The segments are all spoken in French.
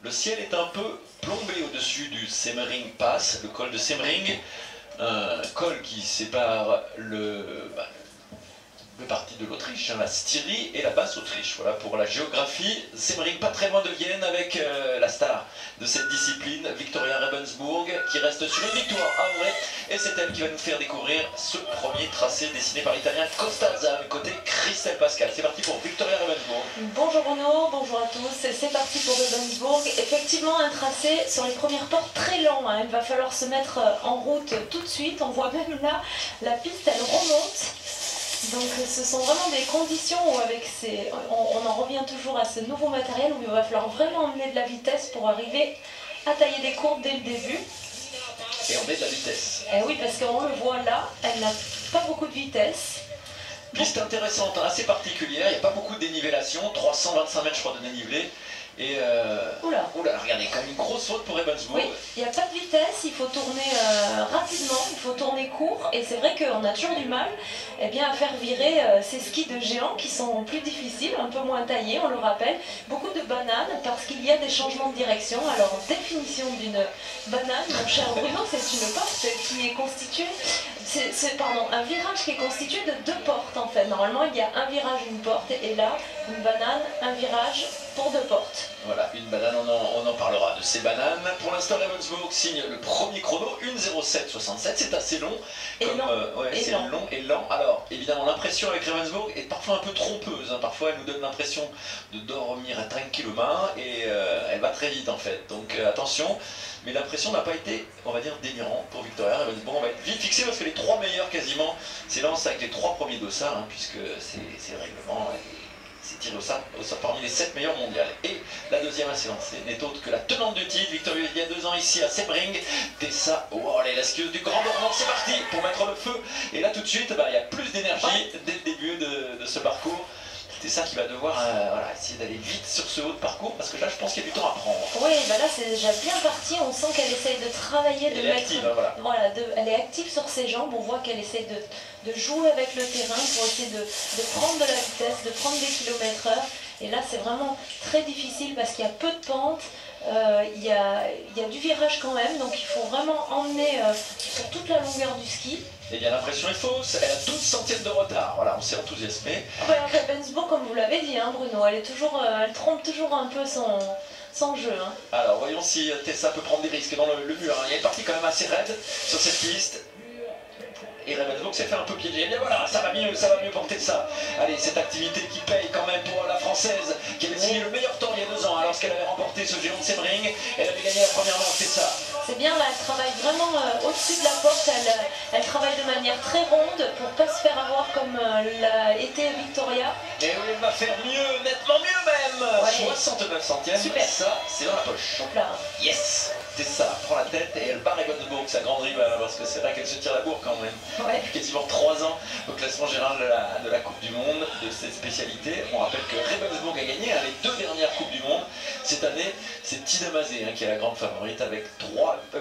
Le ciel est un peu plombé au-dessus du Semmering Pass, le col de Semmering, un col qui sépare le parti de l'Autriche, la Styrie et la Basse-Autriche. Voilà pour la géographie. Semmering, pas très loin de Vienne, avec la star de cette discipline, Viktoria Rebensburg, qui reste sur une victoire à Auray. Et c'est elle qui va nous faire découvrir ce premier tracé dessiné par l'Italien Costa Zan, côté Christelle Pascal. C'est parti pour Viktoria Rebensburg. Bonjour Bruno, bonjour à tous. C'est parti pour Rebensburg. Effectivement, un tracé sur les premières portes très lent. Il va falloir se mettre en route tout de suite. On voit même là, la piste, elle remonte. Donc ce sont vraiment des conditions où on en revient toujours à ce nouveau matériel où il va falloir vraiment emmener de la vitesse pour arriver à tailler des courbes dès le début. Et on met de la vitesse. Et oui, parce qu'on le voit là, elle n'a pas beaucoup de vitesse. Piste intéressante, assez particulière, il n'y a pas beaucoup de dénivellation, 325 mètres je crois de dénivelé. Et oula, regardez, quand même une grosse faute pour Rebensburg. Oui, il n'y a pas de vitesse, il faut tourner rapidement, il faut tourner court. Et c'est vrai qu'on a toujours du mal à faire virer ces skis de géants qui sont plus difficiles, un peu moins taillés, on le rappelle. Beaucoup de bananes parce qu'il y a des changements de direction. Alors, définition d'une banane, mon cher Bruno, c'est une porte qui est constituée, un virage qui est constitué de deux portes en fait. Normalement, il y a un virage, une porte, et là, une banane, un virage pour deux portes. Voilà, une banane, on en parlera de ces bananes. Pour l'instant, Rebensburg signe le premier chrono, 1:07:67, c'est assez long. C'est long et lent. Alors, évidemment, l'impression avec Rebensburg est parfois un peu trompeuse. Parfois, elle nous donne l'impression de dormir à tranquillement et elle va très vite en fait. Donc, attention. Mais l'impression n'a pas été, on va dire, délirant pour Viktoria Rebensburg. On va être vite fixé parce que les trois meilleurs quasiment s'élancent avec les trois premiers dossards, puisque c'est le règlement. C'est tiré au sort parmi les 7 meilleurs mondiales. Et la deuxième à s'élancer n'est autre que la tenante du titre, victorieuse il y a 2 ans ici à Semmering, Tessa Worley, la skieuse du Grand Normand. C'est parti pour mettre le feu. Et là tout de suite, il y a plus d'énergie dès le début de ce parcours. C'est ça qui va devoir essayer d'aller vite sur ce haut de parcours, parce que là je pense qu'il y a du temps à prendre. Oui, là c'est déjà bien parti, on sent qu'elle essaye de travailler, de mettre... Active, elle est active sur ses jambes, on voit qu'elle essaye de jouer avec le terrain pour essayer de prendre de la vitesse, de prendre des kilomètres/heure. Et là c'est vraiment très difficile parce qu'il y a peu de pente, il y a du virage quand même, donc il faut vraiment emmener sur toute la longueur du ski. Eh bien l'impression est fausse, elle a 12 centièmes de retard, voilà, on s'est enthousiasmé. Rebensburg, comme vous l'avez dit, Bruno, elle trompe toujours un peu son jeu. Alors voyons si Tessa peut prendre des risques dans le mur. Il y a une partie quand même assez raide sur cette piste. Et Rebensburg s'est fait un peu piéger. Et bien voilà, ça va mieux pour Tessa. Allez, cette activité qui paye quand même pour la Française, qui avait signé le meilleur temps il y a 2 ans, lorsqu'elle avait remporté ce géant de Semmering. Elle avait gagné la première manche, Tessa. C'est bien, là, elle travaille vraiment au-dessus de la porte. Elle travaille de manière très ronde pour ne pas se faire avoir comme l'a été Viktoria. Et oui, elle va faire mieux, nettement mieux même. 69 centièmes. Super. Ça, c'est dans la poche. Donc là. Yes. Tessa prend la tête et elle bat Rebensburg, sa grande rivale, parce que c'est vrai qu'elle se tire la bourre quand même. Depuis quasiment 3 ans au classement général de la Coupe du Monde, de cette spécialité. On rappelle que Rebensburg a gagné les 2 dernières Coupes du Monde. Cette année, c'est Tina Mazet qui est la grande favorite avec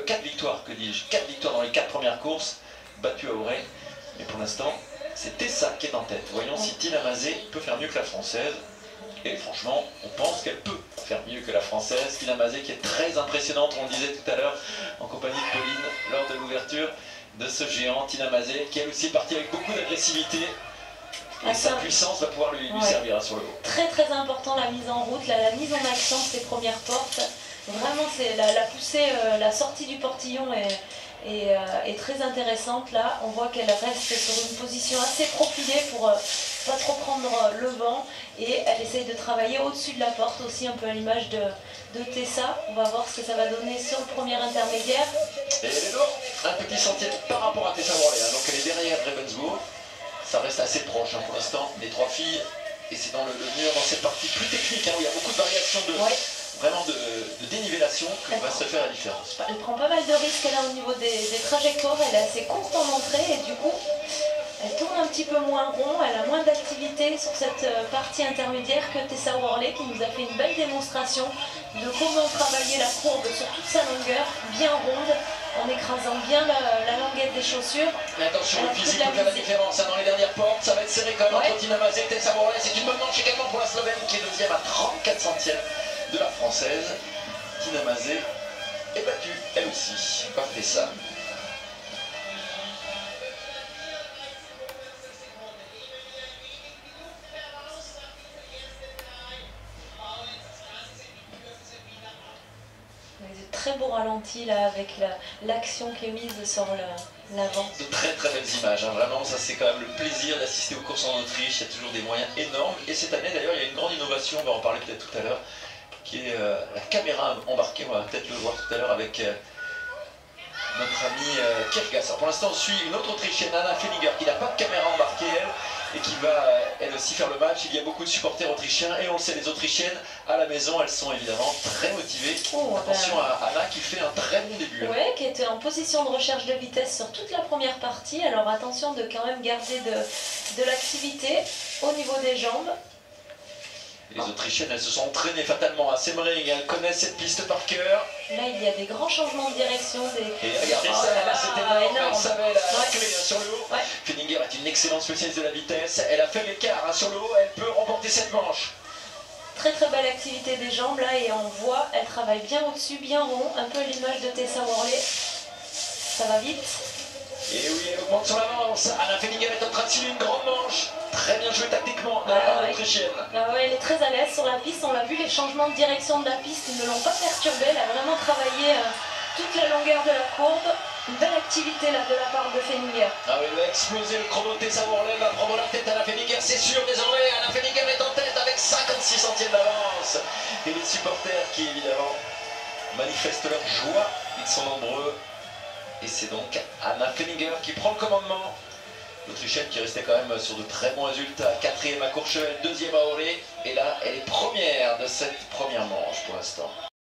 4 victoires, 4 victoires dans les 4 premières courses, battue à Auray. Mais pour l'instant, c'est Tessa qui est en tête. Voyons si Tina Mazet peut faire mieux que la Française. Et franchement, on pense qu'elle peut faire mieux que la Française. Tina Mazet qui est très impressionnante, on le disait tout à l'heure, en compagnie de Pauline, lors de l'ouverture de ce géant. Tina Mazet qui est aussi partie avec beaucoup d'agressivité. Et sa puissance va pouvoir lui servir sur le haut. Très très important la mise en route, la mise en action de ces premières portes. Vraiment, c'est la poussée, la sortie du portillon est très intéressante. Là, on voit qu'elle reste sur une position assez profilée pour pas trop prendre le vent. Et elle essaye de travailler au-dessus de la porte, aussi un peu à l'image de Tessa. On va voir ce que ça va donner sur le premier intermédiaire. Et elle est lourde, un petit centième par rapport à Tessa Worley. Donc elle est derrière Rebensburg. Ça reste assez proche pour l'instant, les 3 filles. Et c'est dans le mur, dans cette partie plus technique, où il y a beaucoup de variations vraiment de dénivellation que va se faire la différence. Elle prend pas mal de risques là au niveau des trajectoires, elle est assez courte en entrée et du coup elle tourne un petit peu moins rond, elle a moins d'activité sur cette partie intermédiaire que Tessa Worley qui nous a fait une belle démonstration de comment travailler la courbe sur toute sa longueur, bien ronde, en écrasant bien la languette des chaussures. Mais attention, le physique peut faire la différence dans les dernières portes, ça va être serré quand même entre Tina Mazet et Tessa Worley. C'est une bonne manche également pour la Slovène qui est deuxième à 34 centièmes de la Française. Tina Mazet est battue, elle aussi, par Tessa. Très beau ralenti là avec l'action qui est mise sur l'avant. De très très belles images, hein. Vraiment ça c'est quand même le plaisir d'assister aux courses en Autriche, il y a toujours des moyens énormes et cette année d'ailleurs il y a une grande innovation, on va en parler peut-être tout à l'heure, qui est la caméra embarquée, on va peut-être le voir tout à l'heure avec notre amie Kierkegaard. Alors pour l'instant on suit une autre Autrichienne, Anna Feniger, qui n'a pas de caméra embarquée elle, et qui va elle aussi faire le match. Il y a beaucoup de supporters autrichiens et on le sait, les Autrichiennes à la maison elles sont évidemment très motivées. Attention à Anna qui fait un très bon début. Oui, qui était en position de recherche de vitesse sur toute la première partie, alors attention de quand même garder de l'activité au niveau des jambes. Les Autrichiennes, elles se sont entraînées fatalement à Semmering, elles connaissent cette piste par cœur. Là, il y a des grands changements de direction. Et regardez ça, là, c'était énorme, elle savait la clé sur le haut. Ouais. Feniger est une excellente spécialiste de la vitesse, elle a fait l'écart sur le haut, elle peut remporter cette manche. Très très belle activité des jambes là, et on voit, elle travaille bien au-dessus, bien rond, un peu l'image de Tessa Worley. Ça va vite. Et oui, elle augmente son avance. Anna Feniger est en train de signer une grande manche. Très bien joué tactiquement, l'Autrichienne. Ouais, elle est très à l'aise sur la piste. On l'a vu, les changements de direction de la piste, ils ne l'ont pas perturbée. Elle a vraiment travaillé toute la longueur de la courbe. Une belle activité là de la part de Feniger. Ah oui, elle va exploser le chrono. Tessa Worley va prendre la tête. Anna Feniger, c'est sûr désormais. Anna Feniger est en tête avec 56 centièmes d'avance. Et les supporters qui évidemment manifestent leur joie. Ils sont nombreux. Et c'est donc Anna Feniger qui prend le commandement. L'Autrichienne qui restait quand même sur de très bons résultats. 4e à Courchevel, 2e à Oré. Et là, elle est première de cette première manche pour l'instant.